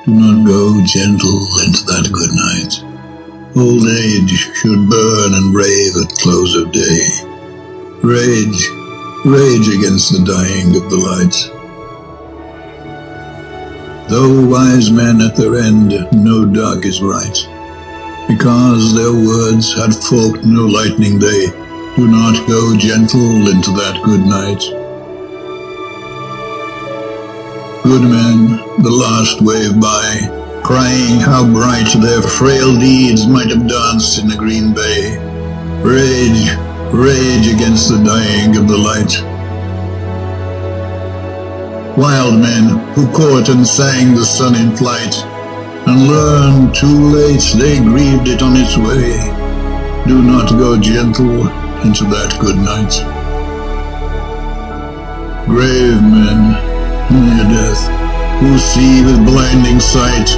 Do not go gentle into that good night. Old age should burn and rave at close of day. Rage, rage against the dying of the light. Though wise men at their end know dark is right, because their words had forked no lightning they, do not go gentle into that good night. Good men, the last wave by, crying how bright their frail deeds might have danced in a green bay. Rage, rage against the dying of the light. Wild men who caught and sang the sun in flight, and learned too late they grieved it on its way. Do not go gentle into that good night. Grave men, near death, who see with blinding sight,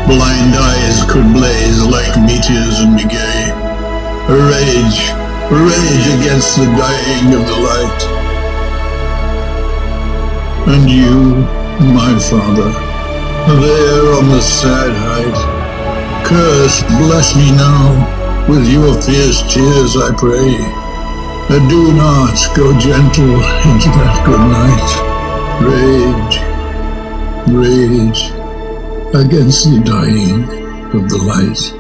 blind eyes could blaze like meteors and be gay. Rage, rage against the dying of the light. And you, my father, there on the sad height, curse, bless me now, with your fierce tears I pray. Do not go gentle into that good night. Rage, rage against the dying of the light.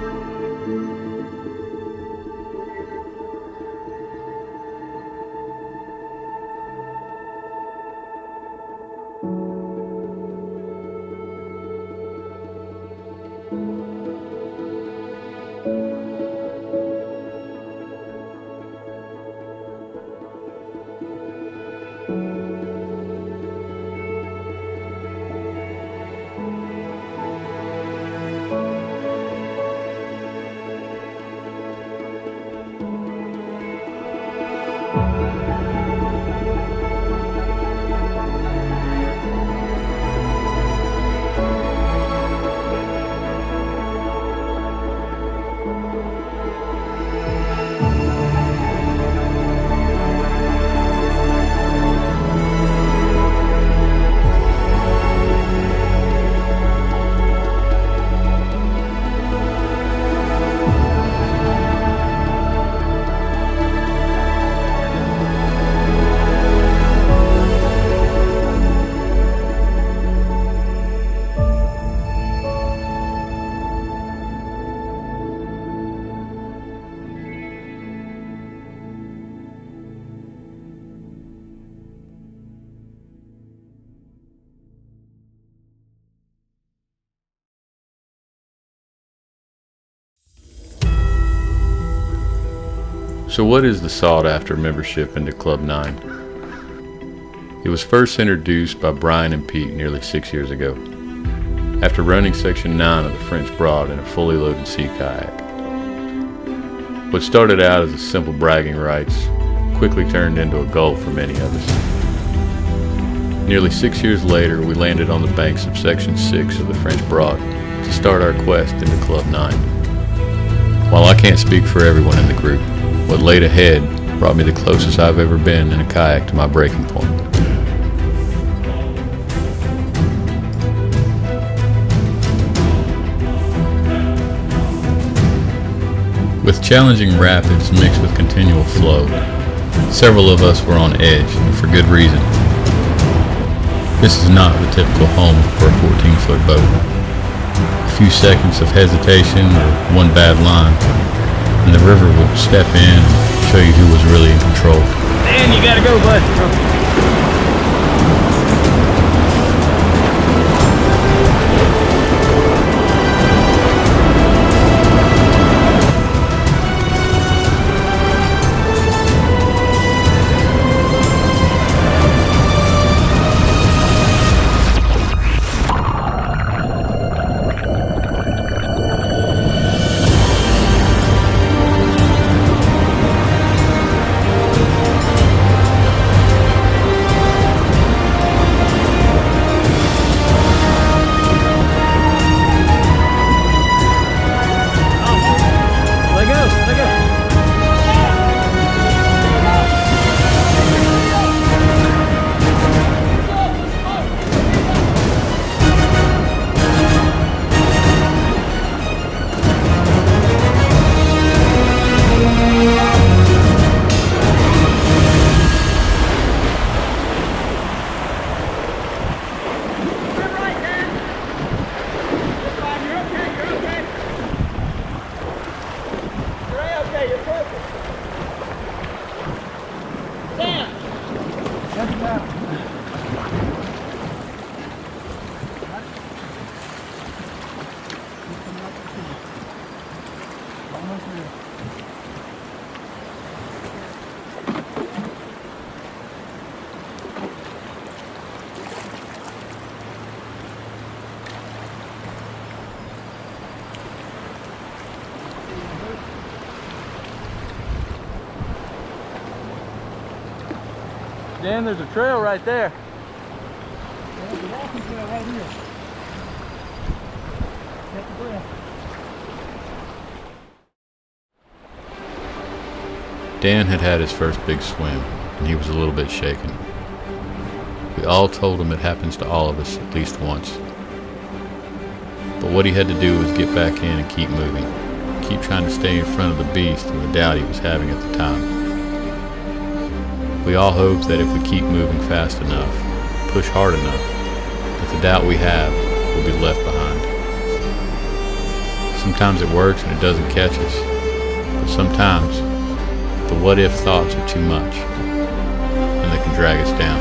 So what is the sought-after membership into Club 9? It was first introduced by Brian and Pete nearly 6 years ago, after running Section 9 of the French Broad in a fully loaded sea kayak. What started out as a simple bragging rights quickly turned into a goal for many of us. Nearly 6 years later, we landed on the banks of Section 6 of the French Broad to start our quest into Club 9. While I can't speak for everyone in the group, what laid ahead brought me the closest I've ever been in a kayak to my breaking point. With challenging rapids mixed with continual flow, several of us were on edge, and for good reason. This is not the typical home for a 14-foot boat. A few seconds of hesitation or one bad line, and the river will step in and show you who was really in control. Dan, you gotta go, bud. Dan, there's a trail right there. There's a walking trail right here. Take a breath. Dan had had his first big swim, and he was a little bit shaken. We all told him it happens to all of us at least once. But what he had to do was get back in and keep moving, keep trying to stay in front of the beast and the doubt he was having at the time. We all hope that if we keep moving fast enough, push hard enough, that the doubt we have will be left behind. Sometimes it works and it doesn't catch us, but sometimes the what-if thoughts are too much, and they can drag us down.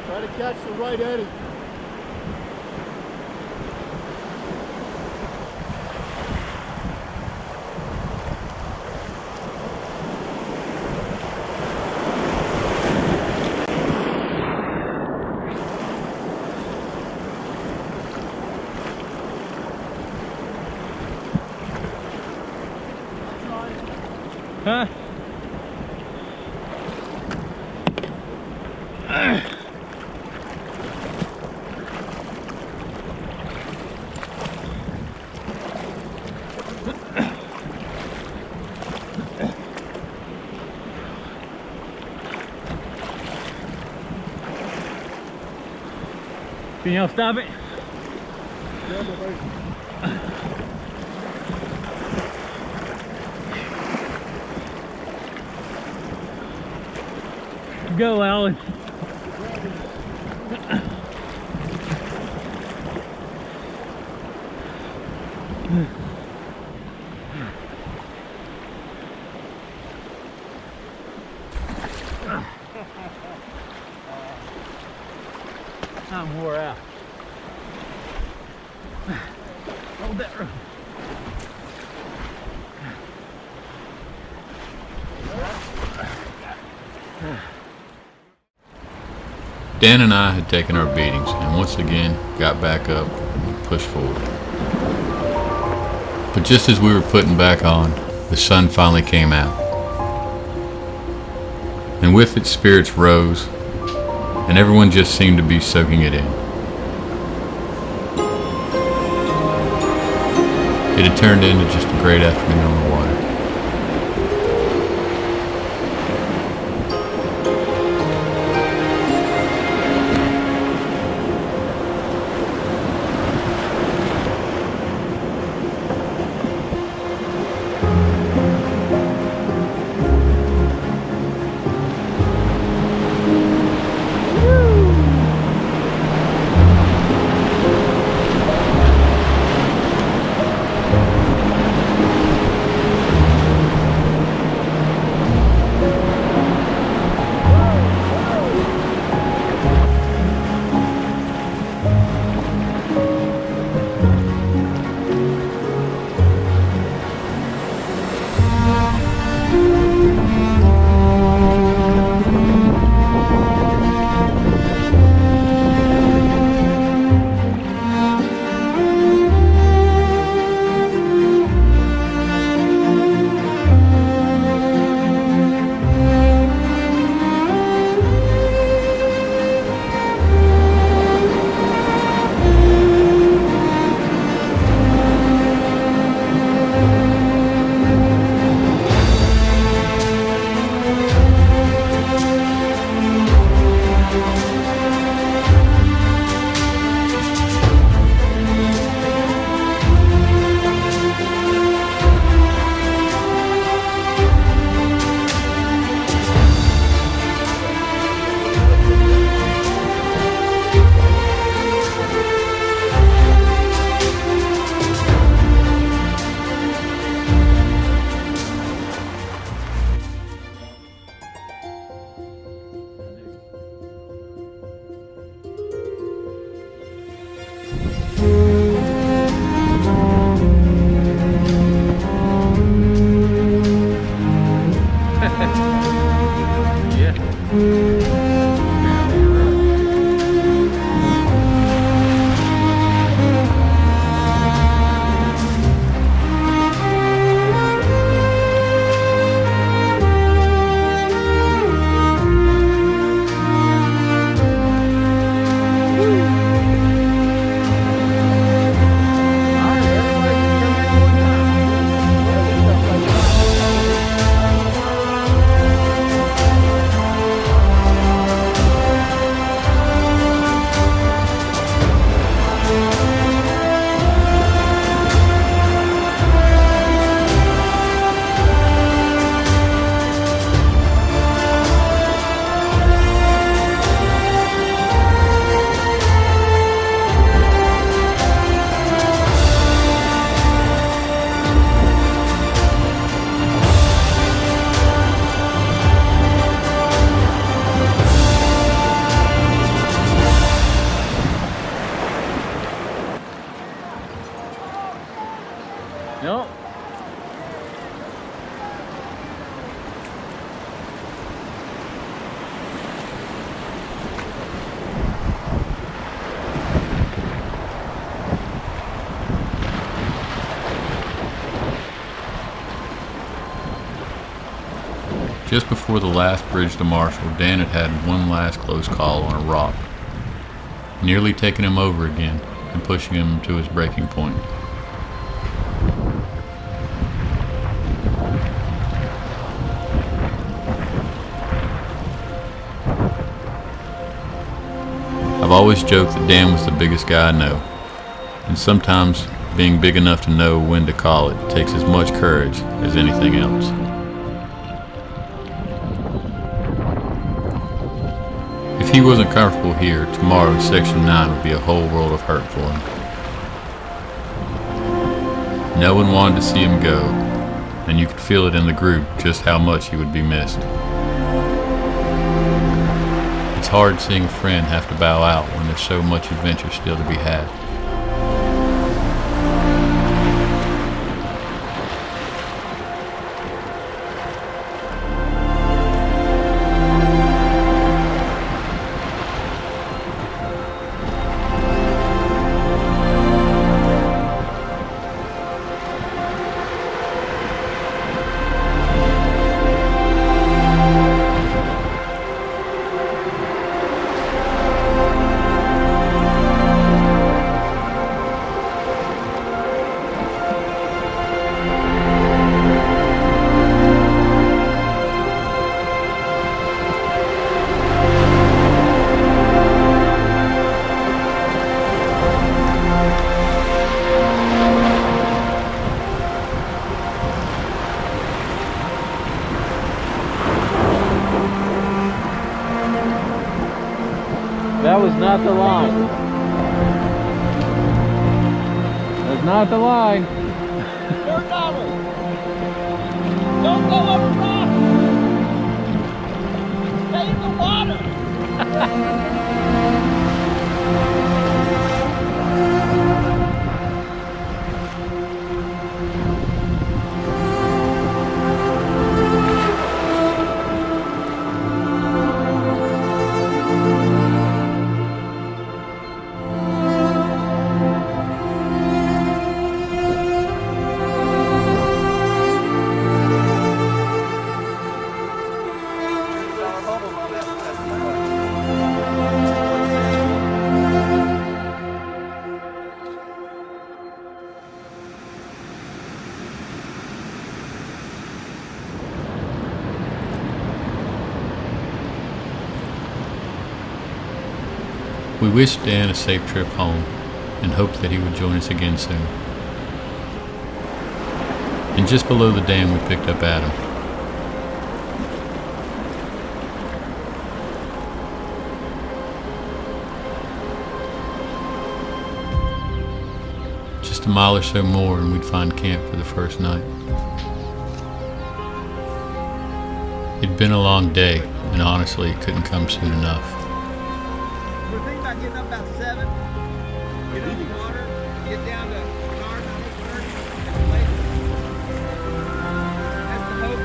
Try to catch the right eddy. Huh? Can y'all stop it? Go, Alan. I'm wore out. Hold that rope. Dan and I had taken our beatings and once again got back up and pushed forward. But just as we were putting back on, the sun finally came out. And with it, spirits rose, and everyone just seemed to be soaking it in. It had turned into just a great afternoon on the water. Nope. Just before the last bridge to Marshall, Dan had one last close call on a rock, nearly taking him over again and pushing him to his breaking point. I've always joked that Dan was the biggest guy I know, and sometimes being big enough to know when to call it takes as much courage as anything else. If he wasn't comfortable here, tomorrow Section 9 would be a whole world of hurt for him. No one wanted to see him go, and you could feel it in the group just how much he would be missed. It's hard seeing a friend have to bow out when there's so much adventure still to be had. That was not the line. That's not the line. Don't go over rock. Stay in the water. We wished Dan a safe trip home and hoped that he would join us again soon. And just below the dam we picked up Adam. Just a mile or so more and we'd find camp for the first night. It'd been a long day, and honestly it couldn't come soon enough. We're thinking about getting up about 7, get in the water, get down to cars on this 30, and late. That's the hope.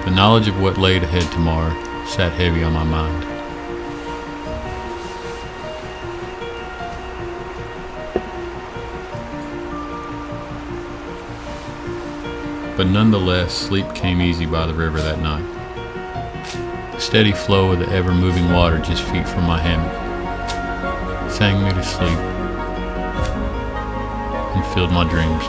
The knowledge of what laid ahead tomorrow sat heavy on my mind. But nonetheless, sleep came easy by the river that night. The steady flow of the ever-moving water just feet from my hammock sang me to sleep and filled my dreams.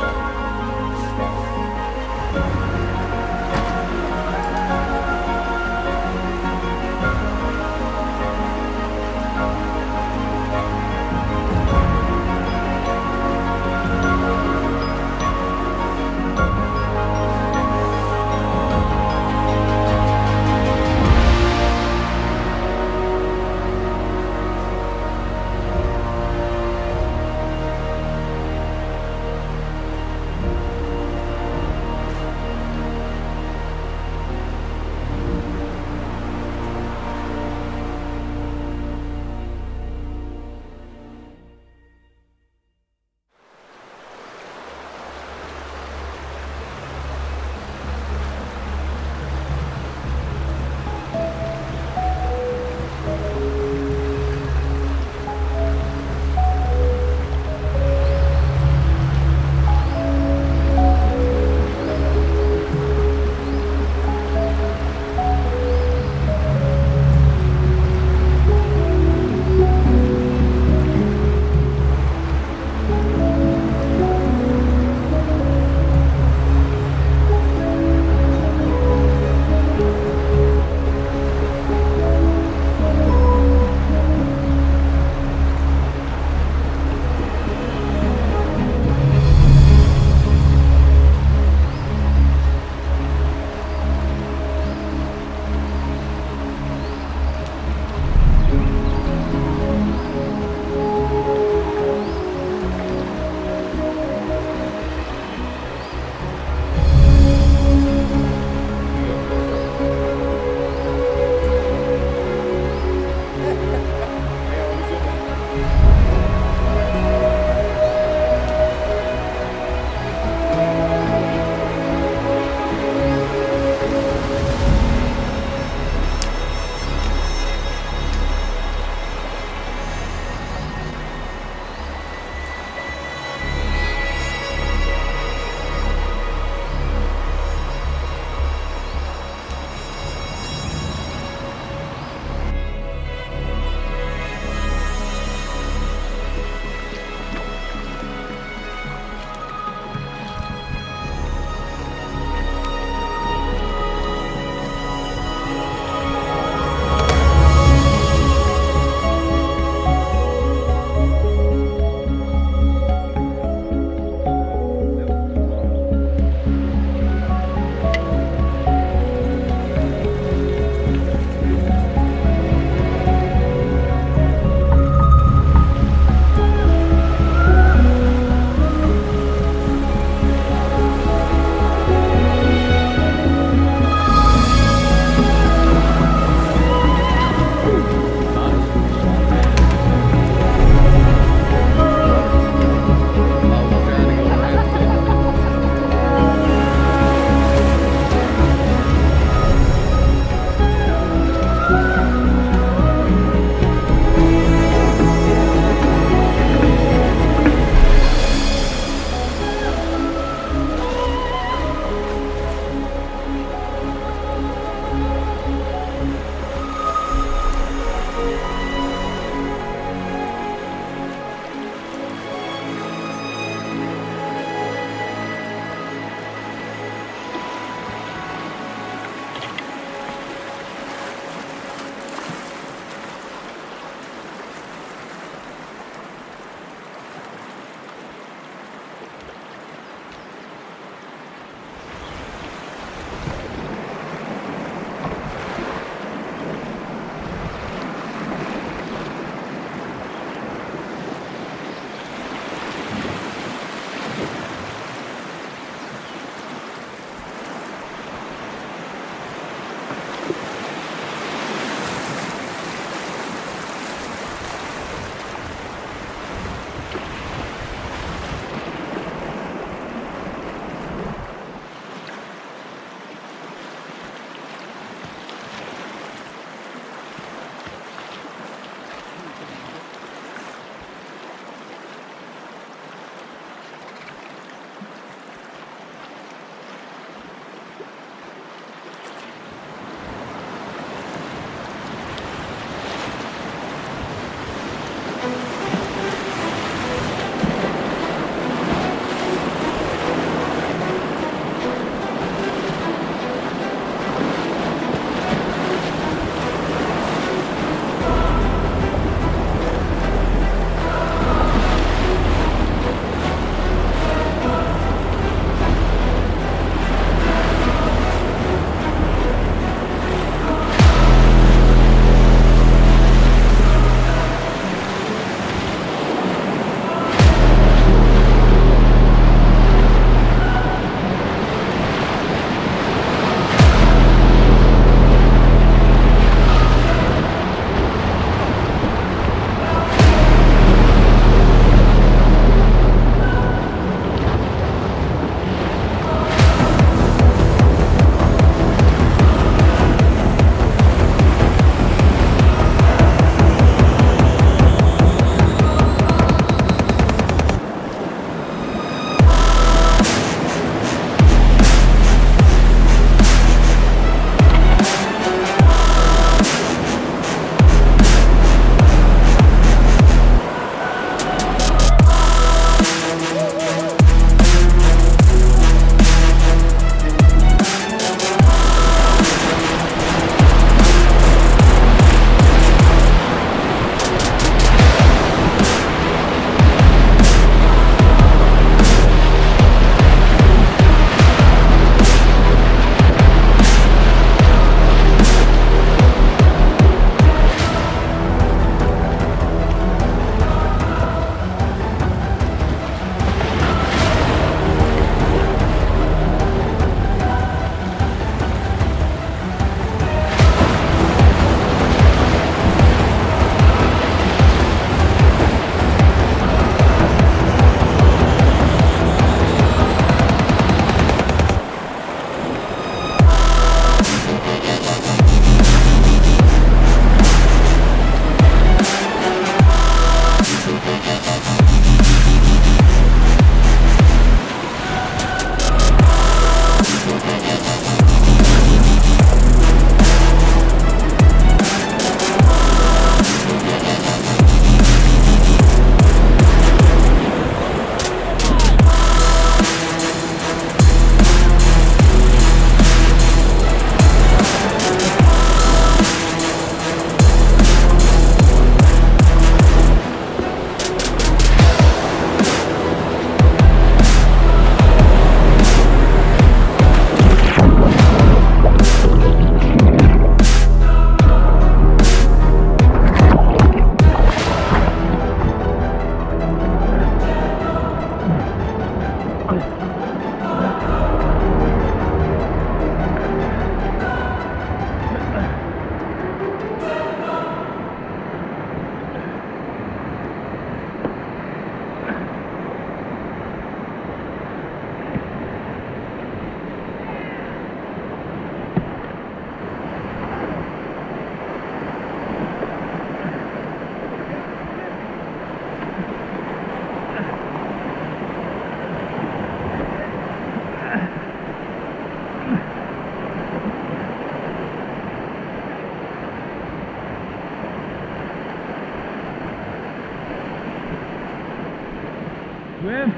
Swim.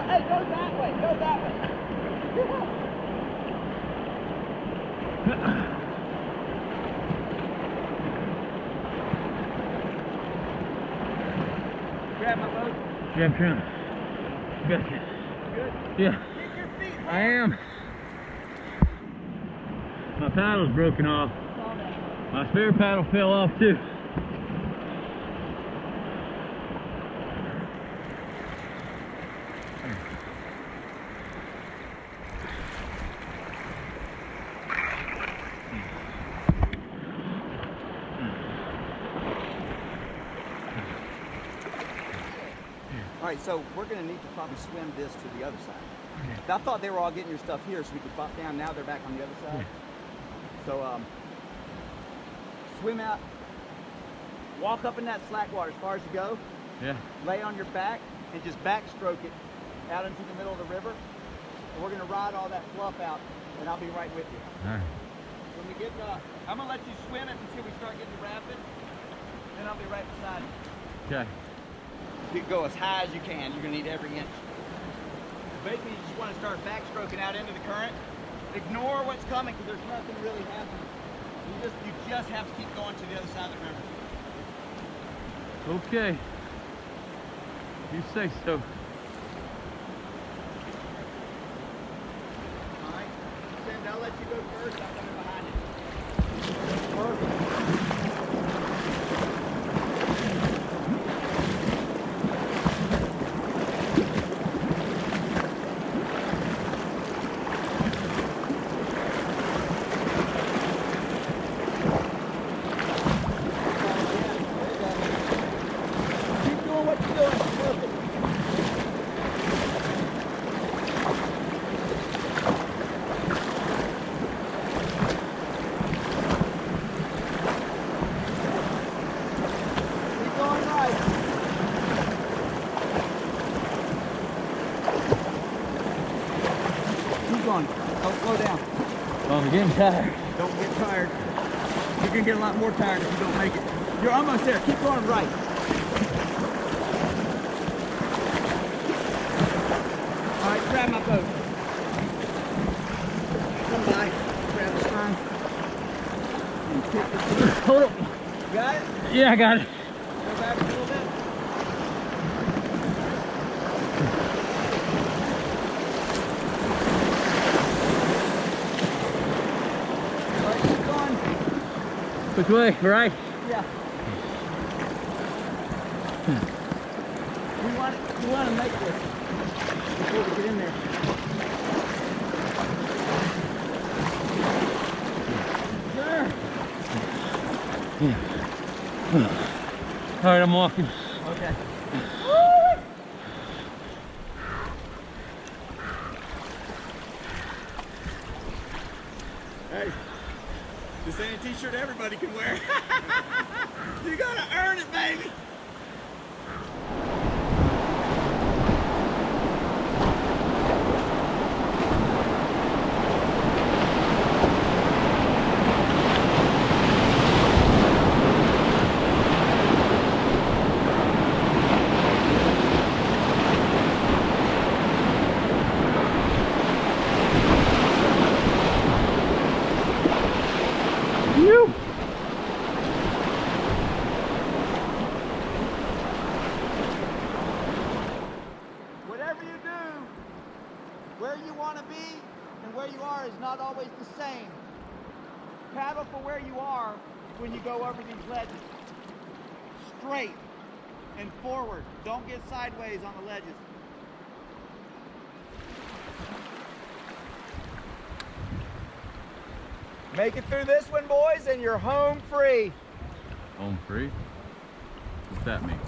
Hey, go that way. Go that way. Grab my boat. Yeah, I'm trying. Gotcha. Good. Yeah, Keep your feet I am. My paddle's broken off. My spare paddle fell off too. All right, so we're going to need to probably swim this to the other side. I thought they were all getting your stuff here so we could pop down. Now they're back on the other side. So swim out, walk up in that slack water as far as you go, Yeah. lay on your back, and just backstroke it out into the middle of the river. And we're going to ride all that fluff out, and I'll be right with you. All right. When we get, I'm going to let you swim it until we start getting the rapid, then I'll be right beside you. Okay. You can go as high as you can. You're going to need every inch. Basically, you just want to start backstroking out into the current. Ignore what's coming because there's nothing really happening. You just have to keep going to the other side of the river. Okay. You say so. All right. Cindy, I'll let you go first. I'm coming behind you. Perfect. Don't slow down. Oh, I'm getting tired. Don't get tired. You're gonna get a lot more tired if you don't make it. You're almost there. Keep going right. All right, grab my boat. Come by. Grab the stern. And kick the boat. Hold up. You got it? Yeah, I got it. Go back a little bit. Which way? Right? Yeah. We want to make this before we get in there. Sure. All right, I'm walking. Okay. Hey, this ain't a t-shirt everybody can wear. You gotta earn it, baby. Whatever you do, where you want to be and where you are is not always the same. Paddle for where you are when you go over these ledges. Straight and forward. Don't get sideways on the ledges. Make it through this one, boys, and you're home free. Home free? What's that mean?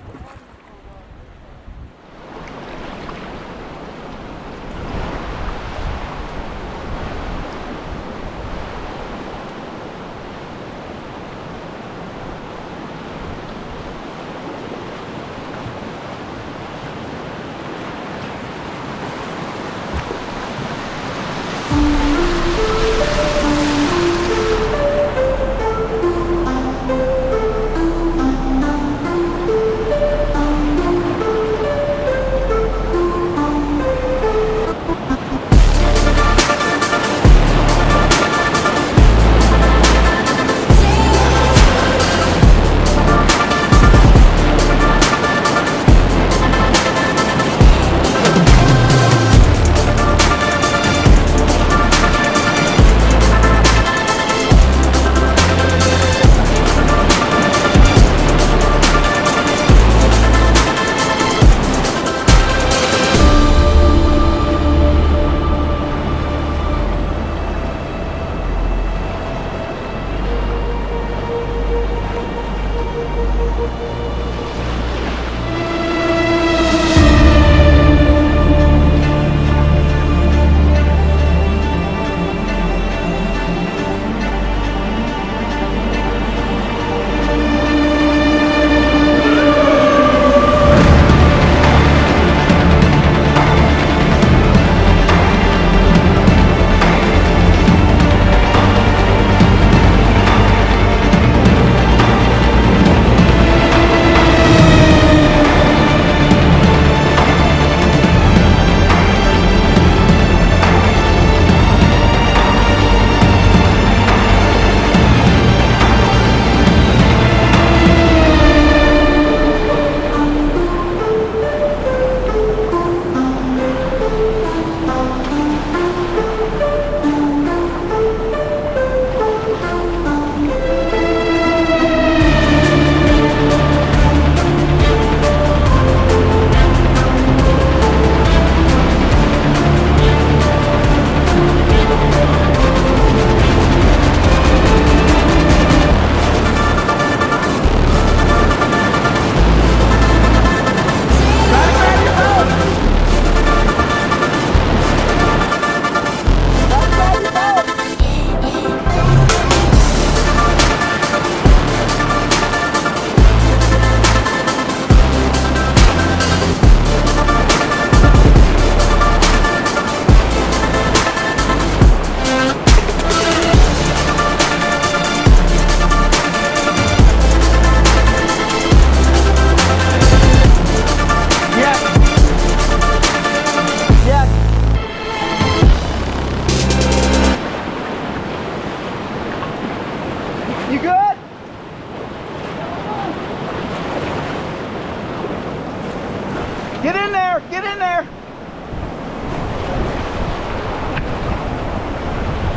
Get in there.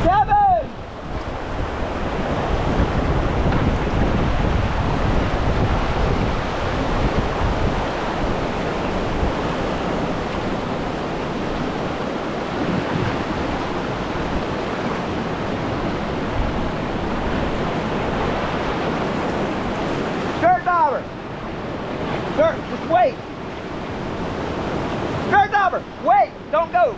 Kevin! Dirt dauber! Dirt, just wait! Dirt dauber, wait! Don't go!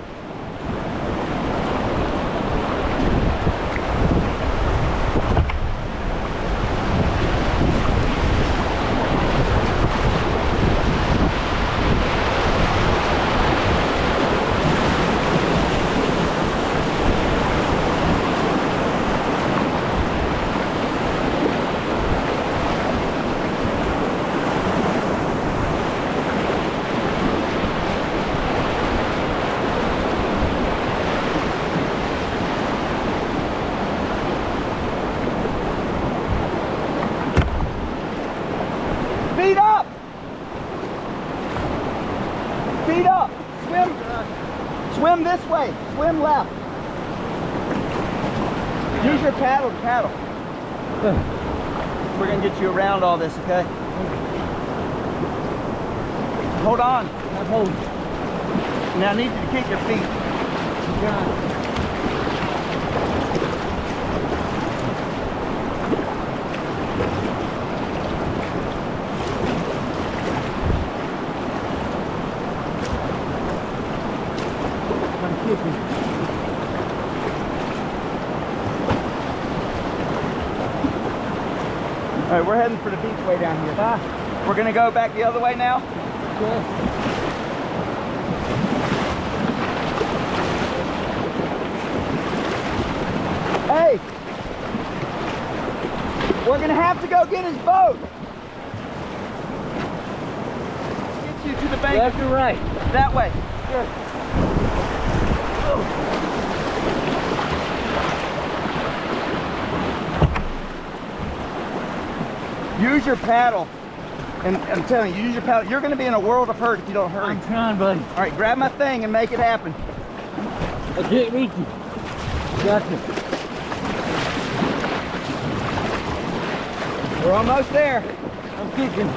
Feet up! Feet up! Swim this way. Swim left. Use your paddle to paddle. We're gonna get you around all this, okay? Hold on. I'm holding. Now I need you to kick your feet. All right, we're heading for the beach way down here. We're gonna go back the other way now. Hey, we're gonna have to go get his boat. Get you to the bank. Left or right? That way. Sure. Use your paddle. And I'm telling you, use your paddle. You're going to be in a world of hurt if you don't hurry. I'm trying, buddy. All right, grab my thing and make it happen. I can't reach you. Gotcha. We're almost there. I'm kicking.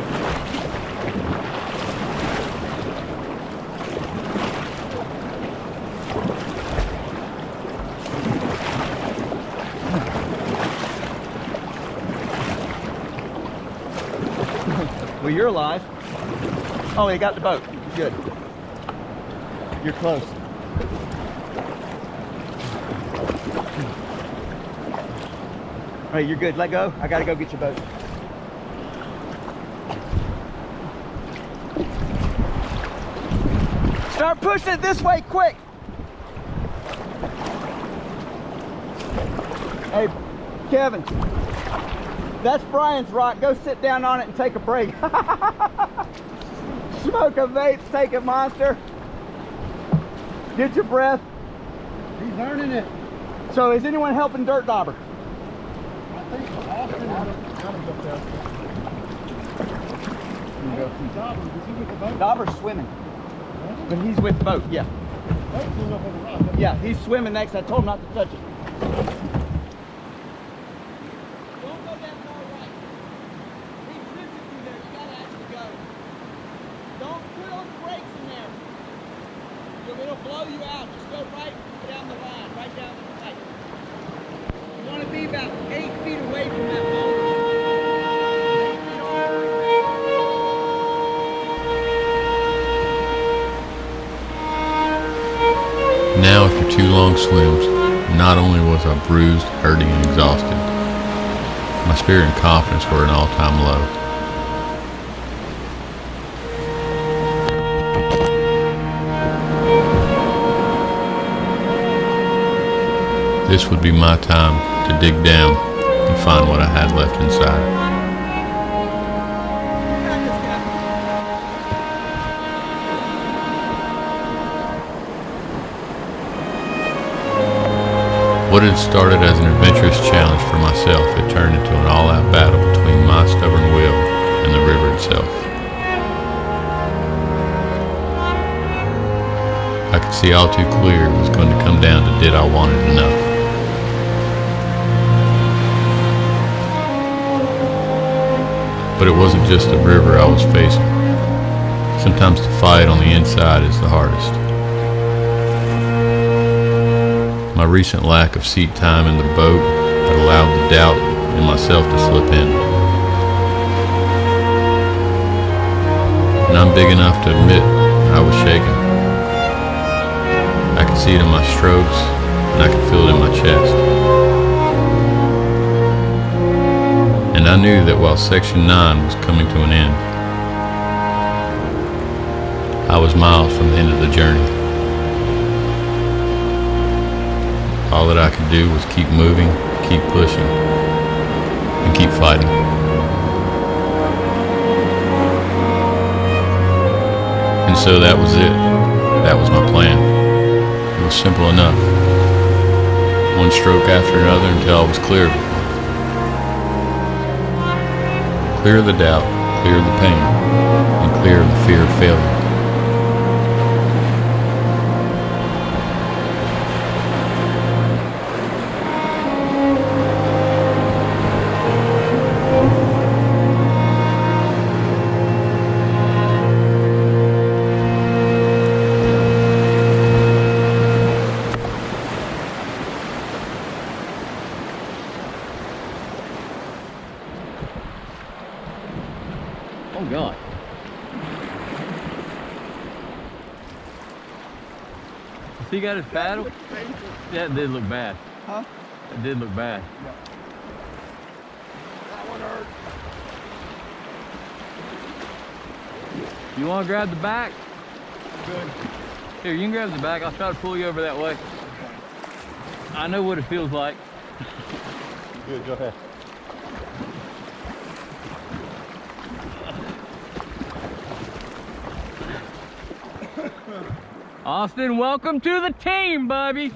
Well, you're alive. Oh, you got the boat. Good. You're close. All right, you're good. Let go. I got to go get your boat. Start pushing it this way, quick. Hey, Kevin. That's Brian's rock. Go sit down on it and take a break. Smoke a vape, take a monster. Get your breath. He's earning it. So is anyone helping Dirt Dauber? I think Austin Adam's up there. Dauber, is he with the boat? Dauber's swimming. But he's with the boat, yeah. Boat's up on the rock. Yeah, he's swimming next. I told him not to touch it. It'll blow you out. Just go right down the line, right down the pipe. You want to be about 8 feet away from that boulder. Now, after 2 long swims, not only was I bruised, hurting, and exhausted, my spirit and confidence were at an all-time low. This would be my time to dig down and find what I had left inside. What had started as an adventurous challenge for myself had turned into an all-out battle between my stubborn will and the river itself. I could see all too clear it was going to come down to did I want it enough. But it wasn't just the river I was facing. Sometimes the fight on the inside is the hardest. My recent lack of seat time in the boat had allowed the doubt in myself to slip in. And I'm big enough to admit I was shaking. I could see it in my strokes, and I could feel it in my chest. And I knew that while Section 9 was coming to an end, I was miles from the end of the journey. All that I could do was keep moving, keep pushing, and keep fighting. And so that was it. That was my plan. It was simple enough. One stroke after another until I was clear. Clear of the doubt, clear of the pain, and clear of the fear of failure. Oh God. Has he got his paddle? Yeah, it did look bad. Huh? It did look bad. That one hurt. You want to grab the back? Good. Here, you can grab the back. I'll try to pull you over that way. I know what it feels like. Good, go ahead. Austin, welcome to the team, baby.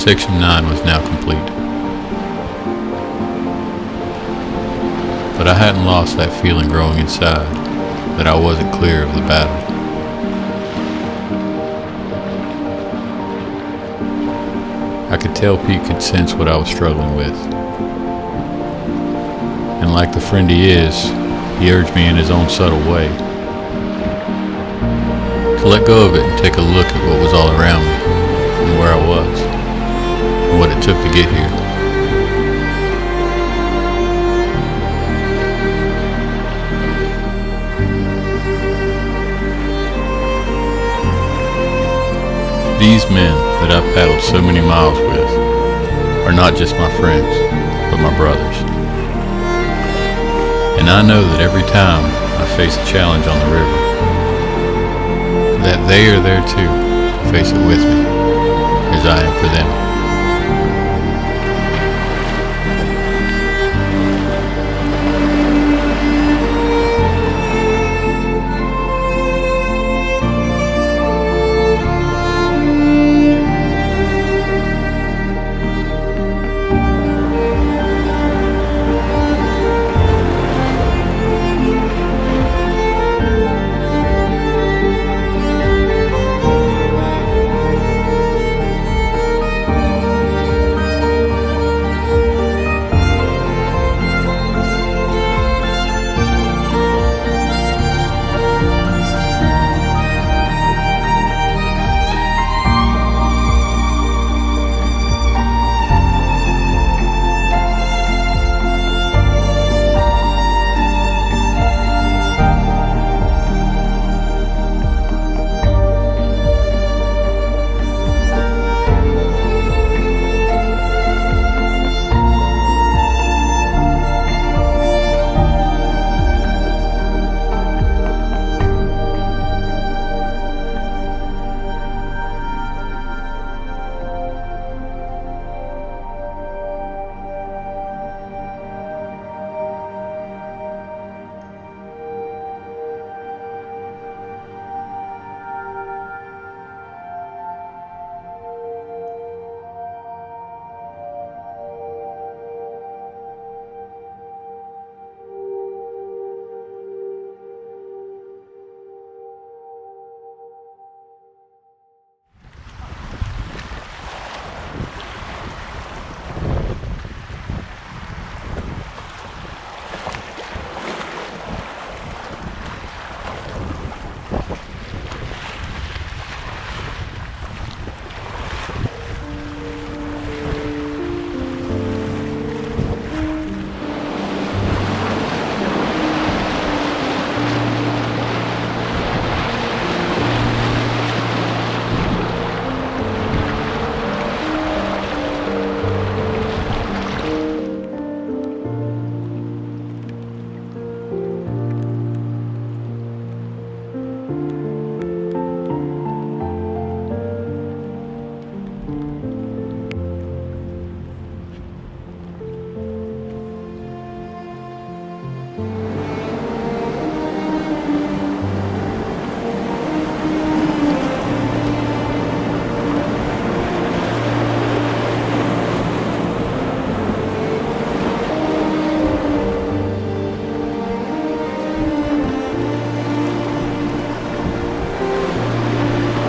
Section 9 was now complete. But I hadn't lost that feeling growing inside that I wasn't clear of the battle. I could tell Pete could sense what I was struggling with. And like the friend he is, he urged me in his own subtle way to let go of it and take a look at what was all around me and where I was and what it took to get here. These men that I've paddled so many miles with are not just my friends, but my brothers. And I know that every time I face a challenge on the river, that they are there too to face it with me, as I am for them.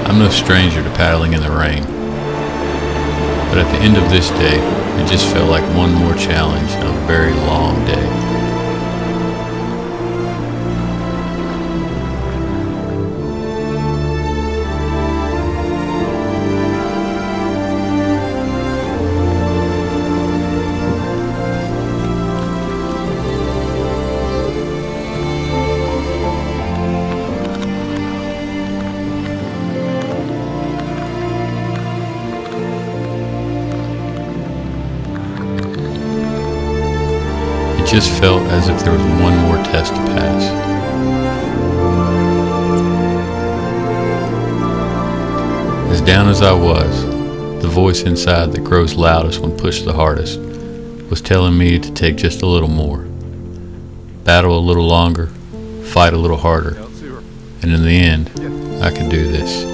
I'm no stranger to paddling in the rain, but at the end of this day, it just felt like one more challenge in a very long day. It just felt as if there was one more test to pass. As down as I was, the voice inside that grows loudest when pushed the hardest was telling me to take just a little more, battle a little longer, fight a little harder, and in the end, I could do this.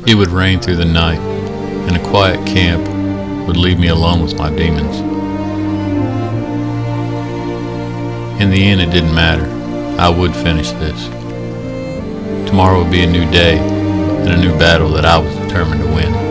It would rain through the night, and a quiet camp would leave me alone with my demons. In the end, it didn't matter. I would finish this. Tomorrow would be a new day and a new battle that I was determined to win.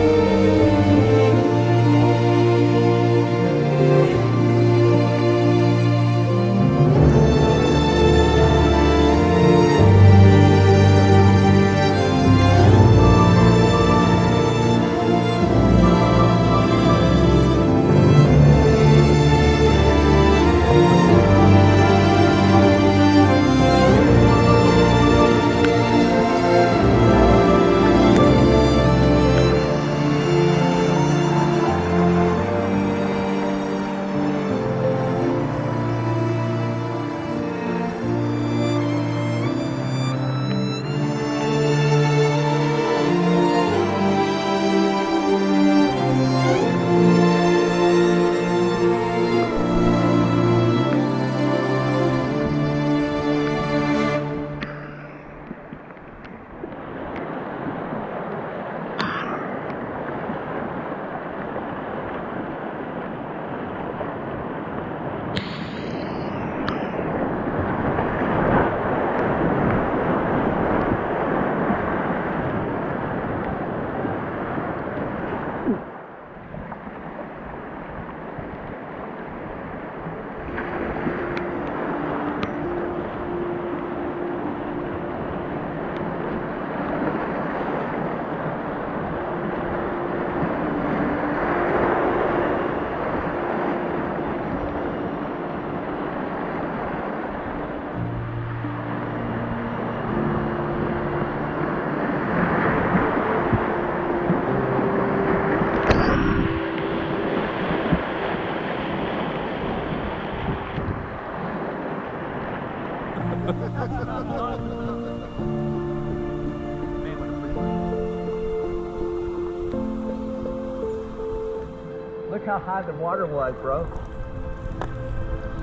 Look how high the water was, bro.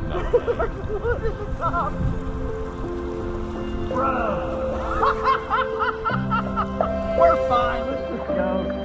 Look at the top. Bro. We're fine. Let's just go.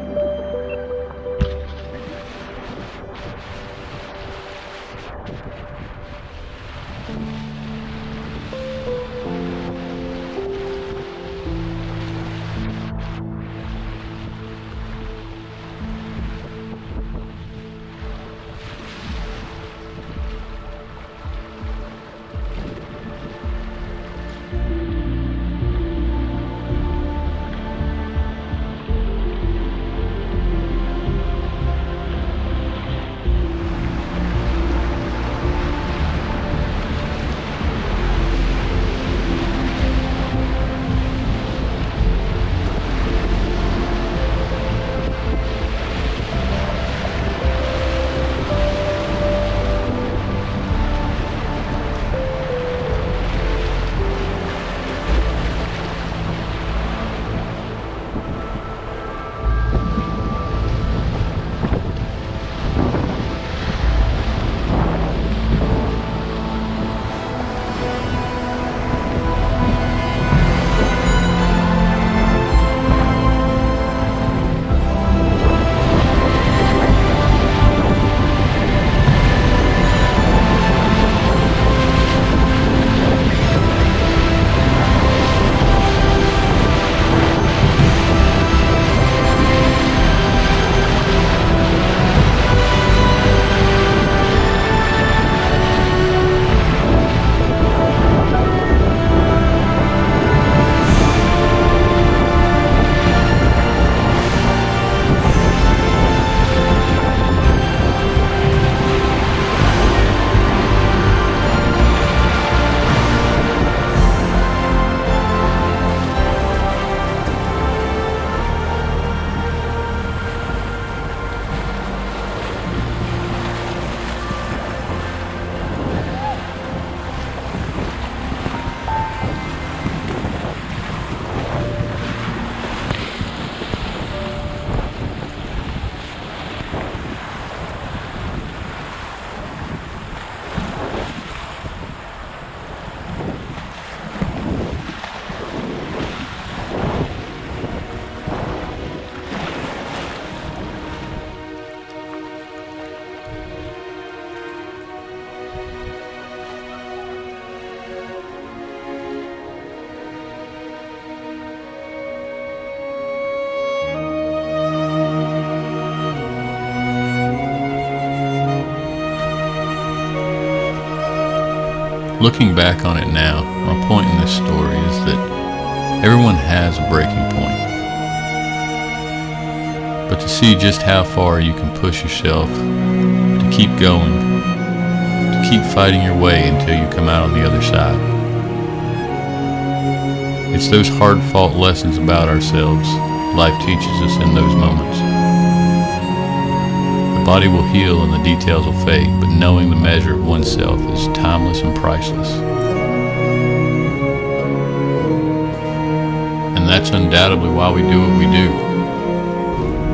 Looking back on it now, my point in this story is that everyone has a breaking point. But to see just how far you can push yourself, to keep going, to keep fighting your way until you come out on the other side. It's those hard-fought lessons about ourselves life teaches us in those moments. The body will heal and the details will fade, but knowing the measure of oneself is timeless and priceless. And that's undoubtedly why we do what we do,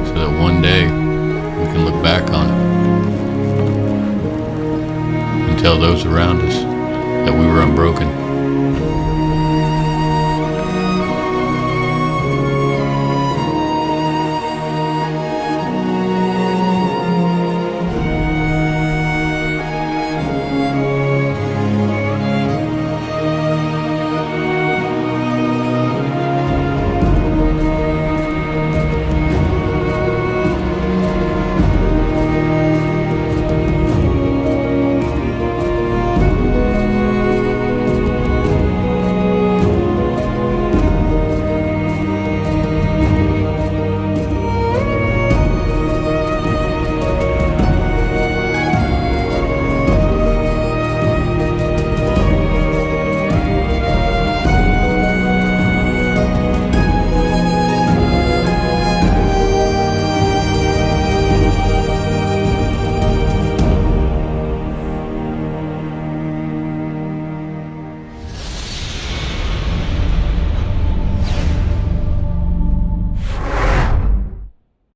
so that one day we can look back on it and tell those around us that we were unbroken.